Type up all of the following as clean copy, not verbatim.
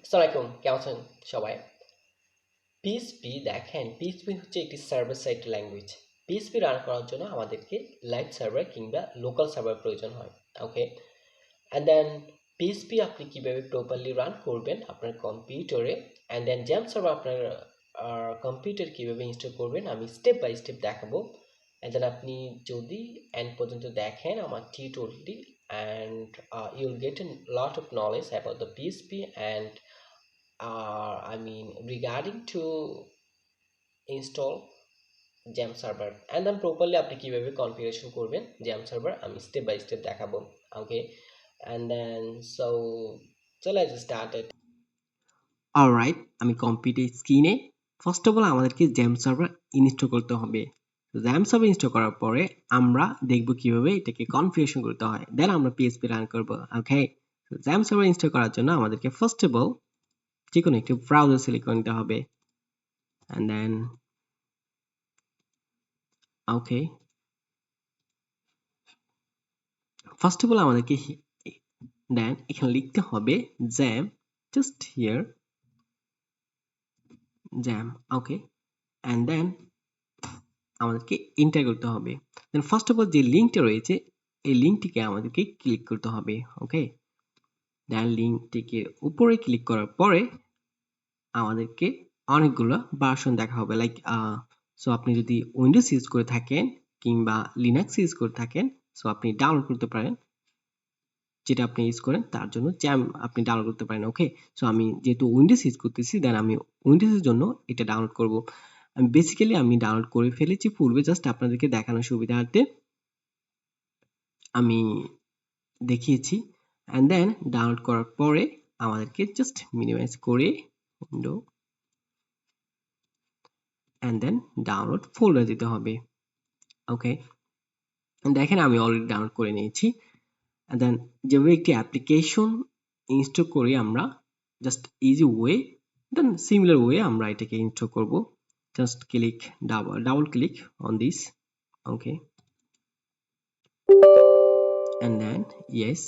আসসালামু আলাইকুম, কেমন আছেন সবাই? পিএইচপি দেখেন, পিএইচপি হচ্ছে একটি server side language. PHP run করার জন্য আমাদেরকে লাইভ সার্ভার কিংবা লোকাল সার্ভার প্রয়োজন হয়। ওকে, অ্যান্ড দেন পিএইচপি আপনি কিভাবে প্রপারলি রান করবেন আপনার কম্পিউটারে, অ্যান্ড দেন জ্যাম সার্ভার আপনার কম্পিউটার কিভাবে ইনস্টল করবেন আমি স্টেপ বাই স্টেপ দেখাবো। অ্যান্ড দেন আপনি যদি এন্ড পর্যন্ত দেখেন আমার টিউটোরিয়ালটি, and Yule gate A lot of knowledge about the PHP and I mean regarding to install Xampp server and then properly আপনি কিভাবে কনফিগারেশন করবেন Xampp server আমি স্টেপ বাই স্টেপ দেখাবো। ওকে, and then so let's start it. Alright, আমি computer স্ক্রিনে first of all আমাদেরকে XAMPP server install করতে হবে। জ্যাম সার্ভার ইনস্টল করার পরে আমরা দেখব কিভাবে এটাকে কনফিগারেশন করতে হয়, দেন আমরা পিএইচপি রান করব। ওকে, জ্যাম সার্ভার ইনস্টল করার জন্য আমাদেরকে ফার্স্ট অফ অল যে কোনো একটি ব্রাউজার সিলেক্ট করে নিতে হবে, and then okay, first of all আমাদেরকে দেন এখানে লিখতে হবে XAMPP, just here XAMPP. Okay, and then আমাদেরকে এন্টার করতে হবে। দেন ফার্স্ট অফ অল যে লিঙ্কটা রয়েছে এই লিঙ্কটিকে আমাদেরকে ক্লিক করতে হবে। ওকে, দেন লিঙ্কটিকে উপরে ক্লিক করার পরে আমাদেরকে অনেকগুলো ভার্সন দেখা হবে, লাইক সো আপনি যদি উইন্ডোজ ইউজ করে থাকেন কিংবা লিনাক্স ইউজ করে থাকেন, সো আপনি ডাউনলোড করতে পারেন যেটা আপনি ইউজ করেন তার জন্য জ্যাম আপনি ডাউনলোড করতে পারেন। ওকে, সো আমি যেহেতু উইন্ডোজ ইউজ করতেছি দেন আমি উইন্ডোজের জন্য এটা ডাউনলোড করব। আমি বেসিক্যালি আমি ডাউনলোড করে ফেলেছি পূর্বে, জাস্ট আপনাদেরকে দেখানোর সুবিধার্থে আমি দেখিয়েছি। অ্যান্ড দেন ডাউনলোড করার পরে আমাদেরকে জাস্ট মিনিমাইজ করে window and then download folder দিতে হবে। ওকে, দেখেন আমি অলরেডি ডাউনলোড করে নিয়েছি। অ্যান্ড দেন যেভাবে একটি অ্যাপ্লিকেশন ইনস্টল করি আমরা just easy way, then similar way আমরা এটাকে ইনস্টল করব। Just click double click on this. Okay, and then yes,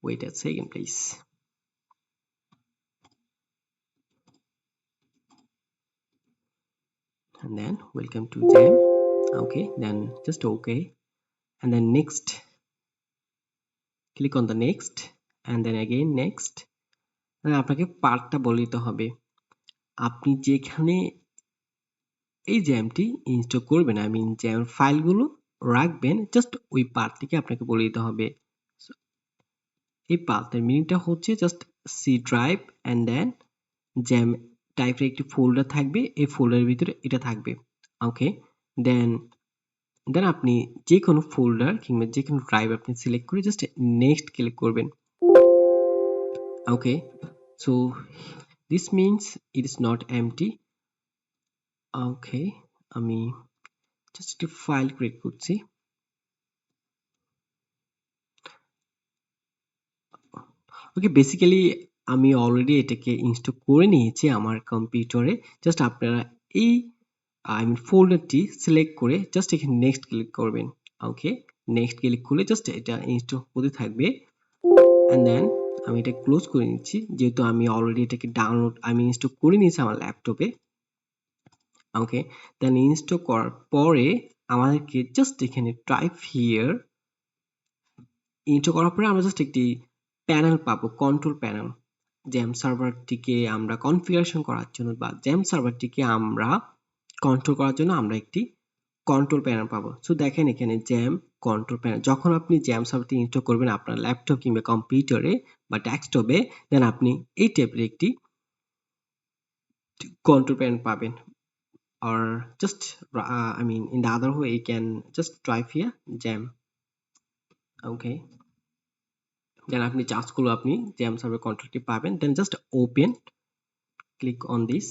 wait a second please, and then welcome to Jam. Okay, then just okay, and then next, click on the next, and then again next. আপনাকে পার্টটা বলে দিতে হবে, আপনি যেখানে এই জ্যামটি install করবেন, I mean jam ফাইলগুলো রাখবেন, জাস্ট ওই পার্টটিকে আপনাকে বলে দিতে হবে। এই পাথের মিনিংটা হচ্ছে just C drive and then XAMPP টাইপের একটি ফোল্ডার থাকবে, এই ফোল্ডারের ভিতরে এটা থাকবে। ওকে, দেন দেন আপনি যে কোনো ফোল্ডার কিংবা যে কোনো ড্রাইভ আপনি সিলেক্ট করে জাস্ট নেক্সট ক্লিক করবেন। Okay, so this means it is not empty. Okay, আমি জাস্ট একটি ফাইল ক্রিয়েট করছি। ওকে, বেসিক্যালি আমি অলরেডি এটাকে ইনস্টল করে নিয়েছি আমার কম্পিউটারে। জাস্ট আপনারা এই আই মিন ফোল্ডারটি সিলেক্ট করে জাস্ট এখানে নেক্সট ক্লিক করবেন। ওকে, নেক্সট ক্লিক করলে জাস্ট এটা ইনস্টল হতে থাকবে। অ্যান্ড দেন আমি এটা ক্লোজ করে নিচ্ছি, যেহেতু আমি অলরেডি এটাকে ডাউনলোড আমি ইনস্টল করে নিয়েছি আমার ল্যাপটপে। ওকে, দেন ইনস্টল করার পরে আমাদেরকে জাস্ট এখানে টাইপ হিয়ার, ইনস্টল করার পরে আমরা জাস্ট একটি প্যানেল পাবো, কন্ট্রোল প্যানেল। জ্যাম সার্ভারটিকে আমরা কনফিগারেশন করার জন্য বা জ্যাম সার্ভারটিকে আমরা কন্ট্রোল করার জন্য আমরা একটি কন্ট্রোল প্যানেল পাবো। সো দেখেন এখানে জ্যাম কন্ট্রোল প্যানেল, যখন আপনি জ্যাম সার্ভারটি ইনস্টল করবেন আপনার ল্যাপটপ কিংবা কম্পিউটারে বা ডেস্কটপে, দেন আপনি এই টাইপের একটি কন্ট্রোল প্যানেল পাবেন। or just I mean in the other way you can just type here jam. Okay, then আপনি চার্জগুলো আপনি জ্যাম সার্ভার কন্ট্রোলটি পাবেন, then just open, click on this.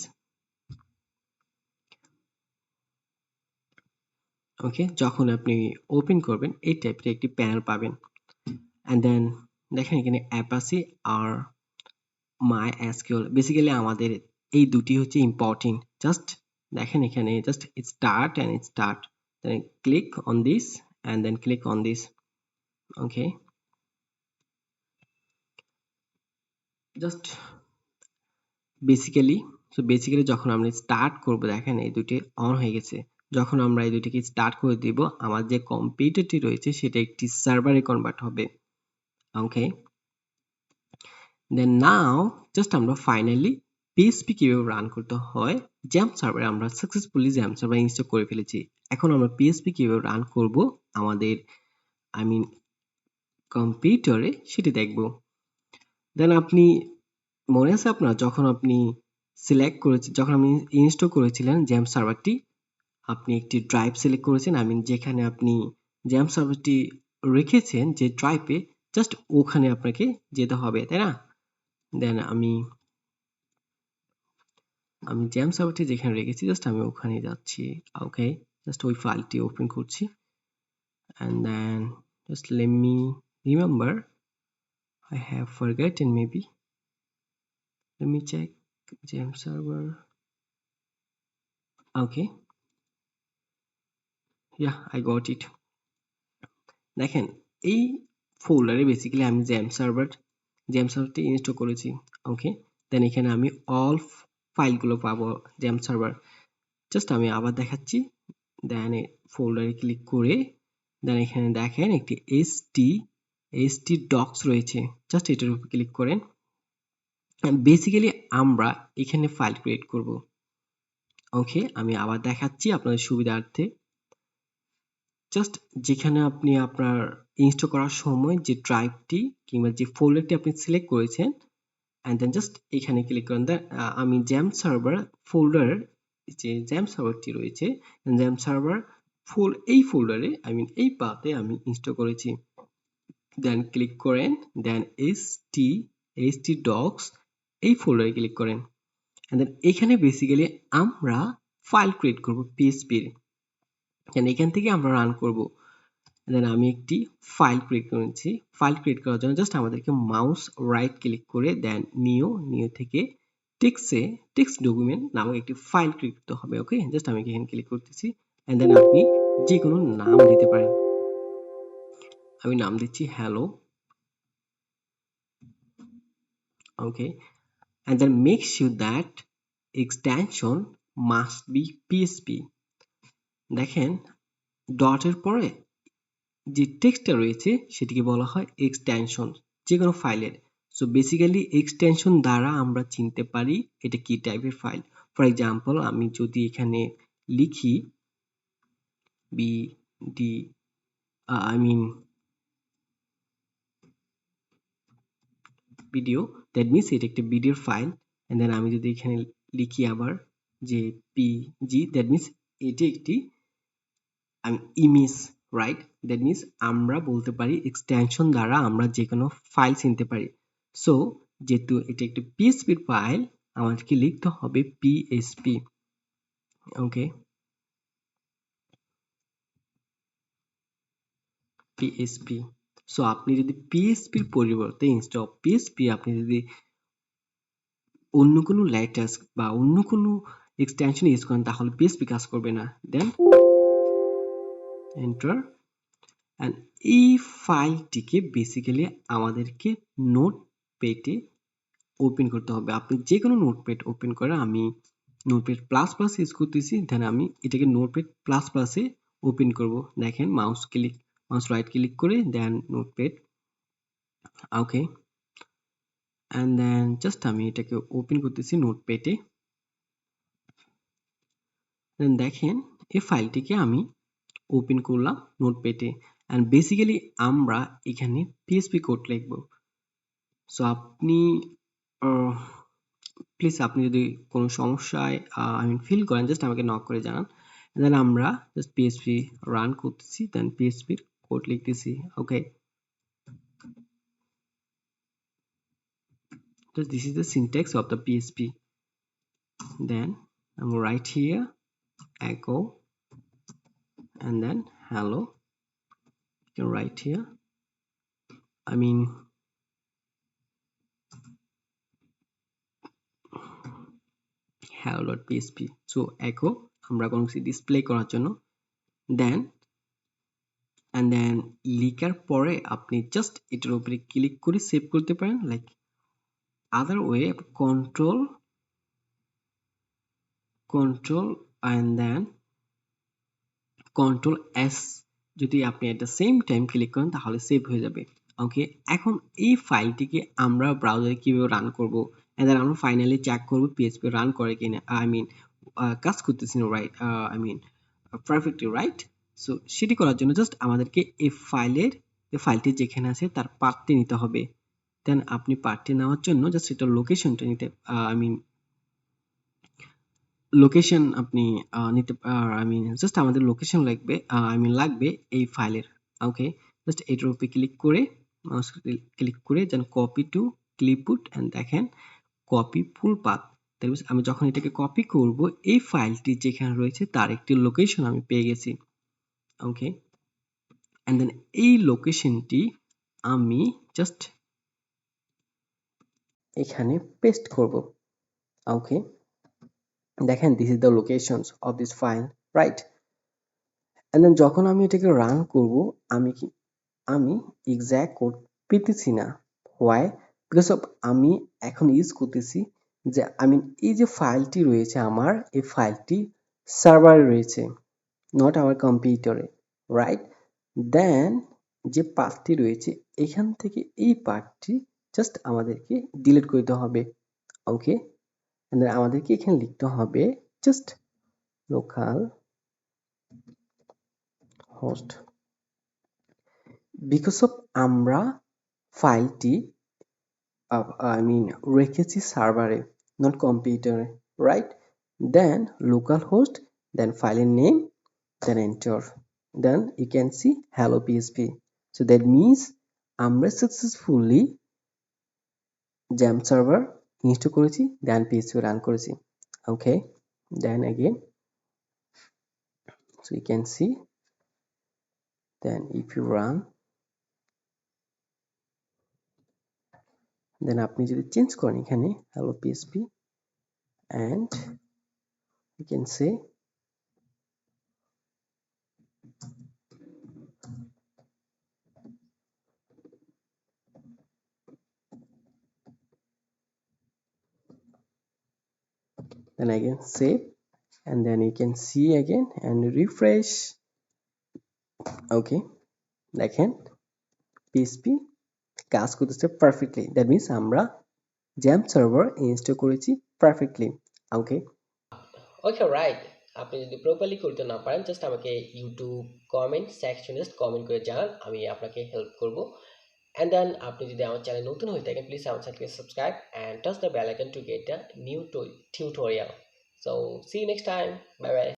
Okay, যখন আপনি ওপেন করবেন এই টাইপের একটি প্যানেল পাবেন। অ্যান্ড দেন দেখেন এখানে অ্যাপাচি আর মাই এসকিউএল, বেসিক্যালি আমাদের এই দুটি হচ্ছে ইম্পর্টেন্ট। জাস্ট দেখেন এখানে just start and start, then click on this and then click on this. Okay, just basically যখন আমরা স্টার্ট করব, দেখেন এই দুটি অন হয়ে গেছে। যখন আমরা এই দুটিকে স্টার্ট করে দিব, আমার যে কম্পিউটারটি রয়েছে সেটা একটি সার্ভারে কনভার্ট হবে। ওকে, দেন নাও জাস্ট আমরা ফাইনালি পিএইচপি কিভাবে রান করতে হয়, জ্যাম্প সার্ভারে আমরা সাকসেসফুলি জ্যাম্প সার্ভার ইনস্টল করে ফেলেছি। এখন আমরা পিএইচপি কিভাবে রান করব আমাদের আই মিন কম্পিউটারে, সেটি দেখব। দেন আপনি মনে আছে আপনার, যখন আপনি সিলেক্ট করেছেন, যখন আপনি ইনস্টল করেছিলেন জ্যাম্প সার্ভারটি, আপনি একটি ড্রাইভ সিলেক্ট করেছেন, আই মিন যেখানে আপনি জ্যাম্প সার্ভারটি রেখেছেন যে ড্রাইভে, জাস্ট ওখানে আপনাকে যেতে হবে, তাই না? দেন আমি জ্যাম্প সার্ভারটি যেখানে রেখেছি জাস্ট আমি ওখানে যাচ্ছি। ওকে, জাস্ট ওই ফাইলটি ওপেন করছি, and then just let me remember, I have forgotten maybe, let me check Xampp server. Okay, yeah, I got it. দেখেন এই ফোল্ডারে বেসিক্যালি আমি জ্যাম্প সার্ভারটি ইনস্টল করেছি। ওকে, দেন এখানে আমি অল ফাইলগুলো পাবো জ্যাম্প সার্ভার। জাস্ট আমি আবার দেখাচ্ছি, দেন ফোল্ডারে ক্লিক করে দেন এখানে দেখেন একটি এসটি ডক্স রয়েছে, জাস্ট এটার উপর ক্লিক করেন। বেসিক্যালি আমরা এখানে ফাইল ক্রিয়েট করব। ওকে, আমি আবার দেখাচ্ছি আপনাদের সুবিধার্থে। জাস্ট যেখানে আপনি আপনার ইনস্টল করার সময় যে ড্রাইভটি কিংবা যে ফোল্ডারটি আপনি সিলেক্ট করেছেন, এন্ড দেন জাস্ট এখানে ক্লিক করেন। দেন আমি জ্যাম্প সার্ভার ফোল্ডার, যে জ্যাম্প সার্ভারটি রয়েছে, জ্যাম্প সার্ভার এই ফোল্ডারে আই মিন এই পাতে আমি ইনস্টল করেছি। দেন ক্লিক করেন, দেন এসটি ডক্স এই ফোল্ডারে ক্লিক করেন, এন্ড দেন এখানে বেসিক্যালি আমরা ফাইল ক্রিয়েট করব পিএইচপি এর। এখান থেকে আমরা রান করব। দেন আমি একটি ফাইল ক্রিয়েট করেছি। ফাইল ক্রিয়েট করার জন্য জাস্ট আমাদেরকে মাউস রাইট ক্লিক করে দেন নিউ থেকে টেক্সট ডকুমেন্ট নামক একটি ফাইল ক্রিয়েট করতে হবে। ওকে, জাস্ট আমি এখানে ক্লিক করতেছি, এন্ড দেন আপনি যে কোনো নাম দিতে পারেন। আমি নাম দিচ্ছি hello. Okay, and then make sure that extension must be PHP. দেখেন ডটের পরে যে টেক্সটটা রয়েছে সেটিকে বলা হয় এক্সটেনশন, যে কোনো ফাইলের। সো বেসিক্যালি এক্সটেনশন দ্বারা আমরা চিনতে পারি এটা কি টাইপের ফাইল। ফর এক্সাম্পল আমি যদি এখানে লিখি BD I mean video, that means এটা একটা ভিডিওর ফাইল। এন্ড দেন আমি যদি এখানে লিখি আবার যে পিজি, দ্যাট মিনস এটি একটি ইমেজ, রাইট? দ্যাট মিনস আমরা বলতে পারি এক্সটেনশন দ্বারা আমরা যে কোনো ফাইল চিনতে পারি। সো যেহেতু এটা একটি পিএইচপির ফাইল, আমাদেরকে লিখতে হবে পিএইচপি। ওকে, পিএইচপি। সো আপনি যদি পিএইচপির পরিবর্তে ইনস্টেড অফ পিএইচপি আপনি যদি অন্য কোনো লেটেস্ট বা অন্য কোনো এক্সটেনশন ইউজ করেন, তাহলে পিএইচপি কাজ করবে না। দেন এন্টার, এন্ড এই ফাইলটিকে বেসিক্যালি আমাদেরকে নোটপ্যাডে ওপেন করতে হবে। আপনি যে কোনো নোটপ্যাড ওপেন করেন, আমি নোটপ্যাড প্লাস প্লাস ইউজ করতেছি। দেন আমি এটাকে নোটপ্যাড প্লাস প্লাসে ওপেন করব। দেখেন মাউস রাইট ক্লিক করে দেন notepad. Okay, and then just আমি এটাকে ওপেন করতেছি নোটপ্যাডে। দেন দেখেন এই ফাইলটিকে আমি ওপেন করলাম নোটপ্যাডে, এন্ড বেসিক্যালি আমরা এখানে পিএইচপি কোড লিখব। সো আপনি প্লিজ আপনি যদি কোনো সমস্যায় ফিল করেন, জাস্ট আমাকে নক করে জানান। দেন আমরা জাস্ট পিএইচপি রান করতেছি, দেন পিএইচপির কোড লিখতেছি। ওকে, so this is the syntax of the PHP. Then I'm right here echo, and then hello. You can write here, I mean hello.php. so echo আমরা কোনো কিছু display করার জন্য। দেন অ্যান্ড দেন লিখার পরে আপনি জাস্ট এটার উপরে ক্লিক করে সেভ করতে পারেন, like other way control and then control S যদি আপনি at the same time click করেন তাহলে সেভ হয়ে যাবে। ওকে, এখন এই ফাইলটিকে আমরা ব্রাউজারে কিভাবে রান করব, এন্ড দেন আমরা ফাইনালি চেক করব পিএইচপি রান করে কিনা, আই মিন কাজ করতেছি না, right, I mean perfectly right. So সেটি করার জন্য জাস্ট আমাদেরকে এই ফাইলটি যেখানে আছে তার পাথটি নিতে হবে। দেন আপনি পাথটি নেওয়ার জন্য জাস্ট এটা লোকেশনটা নিতে, আই মিন লোকেশন আপনি নিতে, আই মিন জাস্ট আমাদের লোকেশন লাগবে, লাগবে এই ফাইলের। ওকে, জাস্ট এটার উপরে ক্লিক করে মাউস ক্লিক করে দেন কপি টু ক্লিপবোর্ড এন্ড দেখেন copy full path. That means আমি যখন এটাকে কপি করব এই ফাইলটি যেখানে রয়েছে তার একটি লোকেশন আমি পেয়ে গেছি। ওকে, এন্ড দেন এই লোকেশনটি আমি জাস্ট এখানে পেস্ট করব। ওকে, দেখেন this is the locations of this file, right. And then যখন আমি এটাকে রান করব আমি এক্সাক্ট কোড পেতেছি না। হোয়াই? বিকজ অফ আমি এখন ইউজ করতেছি যে এই যে ফাইলটি রয়েছে আমার, এই ফাইলটি সার্ভারে রয়েছে, নট আমার কম্পিউটারে, রাইট। দেন যে পাথটি রয়েছে এখান থেকে এই পার্টটি জাস্ট আমাদেরকে ডিলিট করতে হবে। ওকে, আমাদেরকে এখানে লিখতে হবে just local host, because of আমরা ফাইলটি রেখেছি সার্ভারে, নট কম্পিউটারে, রাইট। দেন লোকাল হোস্ট, দেন ফাইলের name, then enter, then you can see hello php. So that means আমরা successfully Xampp server install করেছি, then php run করেছি। Okay, then again, so you can see, then if you run, then আপনি যদি change করেন এখানে hello php and you can say then again save, and then you can see again and refresh. Okay, দেখেন php কাজ করতেছে perfectly, that means আমরা Xampp server install করেছি perfectly. ওকে, ওকে, right. আপনি যদি প্রপারলি করতে না পারেন জাস্ট আমাকে ইউটিউব কমেন্ট সেকশনে জাস্ট কমেন্ট করে জানান, আমি আপনাকে হেল্প করব। অ্যান্ড দেন আপনি যদি আমার চ্যানেল নতুন হয়ে থাকেন প্লিজ আমার চ্যানেলকে subscribe and touch the bell icon to get the new tutorial. So see you next time, bye by.